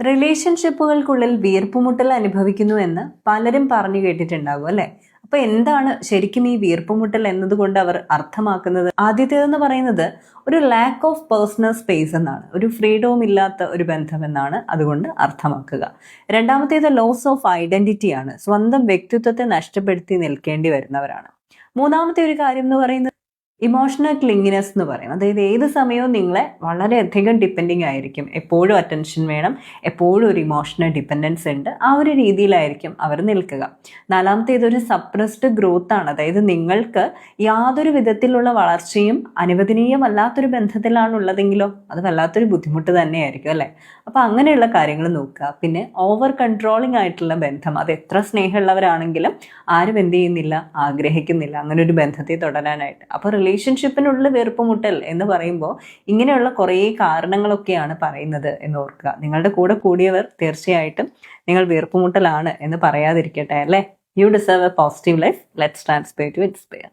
റിലേഷൻഷിപ്പുകൾക്കുള്ളിൽ വീർപ്പുമുട്ടൽ അനുഭവിക്കുന്നു എന്ന് പലരും പറഞ്ഞു കേട്ടിട്ടുണ്ടാകും അല്ലെ. അപ്പൊ എന്താണ് ശരിക്കും ഈ വീർപ്പുമുട്ടൽ എന്നതുകൊണ്ട് അവർ അർത്ഥമാക്കുന്നത്? ആദ്യത്തേതെന്ന് പറയുന്നത് ഒരു ലാക്ക് ഓഫ് പേഴ്സണൽ സ്പേസ് എന്നാണ്, ഒരു ഫ്രീഡവും ഇല്ലാത്ത ഒരു ബന്ധം എന്നാണ് അതുകൊണ്ട് അർത്ഥമാക്കുക. രണ്ടാമത്തേത് ലോസ് ഓഫ് ഐഡന്റിറ്റി ആണ്, സ്വന്തം വ്യക്തിത്വത്തെ നഷ്ടപ്പെടുത്തി നിൽക്കേണ്ടി വരുന്നവരാണ്. മൂന്നാമത്തെ ഒരു കാര്യം എന്ന് പറയുന്നത് ഇമോഷണൽ ക്ലിങ്ങിനെസ് എന്ന് പറയും. അതായത് ഏത് സമയവും നിങ്ങളെ വളരെയധികം ഡിപ്പെൻഡിങ് ആയിരിക്കും, എപ്പോഴും അറ്റൻഷൻ വേണം, എപ്പോഴും ഒരു ഇമോഷണൽ ഡിപ്പെൻഡൻസ് ഉണ്ട്, ആ ഒരു രീതിയിലായിരിക്കും അവർ നിൽക്കുക. നാലാമത്തെ ഇതൊരു സപ്രസ്ഡ് ഗ്രോത്ത് ആണ്, അതായത് നിങ്ങൾക്ക് യാതൊരു വിധത്തിലുള്ള വളർച്ചയും അനുവദനീയമല്ലാത്തൊരു ബന്ധത്തിലാണ് ഉള്ളതെങ്കിലോ അത് വല്ലാത്തൊരു ബുദ്ധിമുട്ട് തന്നെയായിരിക്കും അല്ലേ. അപ്പോൾ അങ്ങനെയുള്ള കാര്യങ്ങൾ നോക്കുക. പിന്നെ ഓവർ കൺട്രോളിങ് ആയിട്ടുള്ള ബന്ധം, അത് എത്ര സ്നേഹമുള്ളവരാണെങ്കിലും ആരും എന്ത് ചെയ്യുന്നില്ല, ആഗ്രഹിക്കുന്നില്ല അങ്ങനെ ഒരു ബന്ധത്തെ തുടരാനായിട്ട്. അപ്പോൾ റിലേഷൻഷിപ്പിനുള്ള വീർപ്പുമുട്ടൽ എന്ന് പറയുമ്പോൾ ഇങ്ങനെയുള്ള കുറേ കാരണങ്ങളൊക്കെയാണ് പറയുന്നത് എന്ന് ഓർക്കുക. നിങ്ങളുടെ കൂടെ കൂടിയവർ തീർച്ചയായിട്ടും നിങ്ങൾ വീർപ്പുമുട്ടലാണ് എന്ന് പറയാതിരിക്കട്ടെ അല്ലേ. You deserve a positive life. Let's transpire to inspire.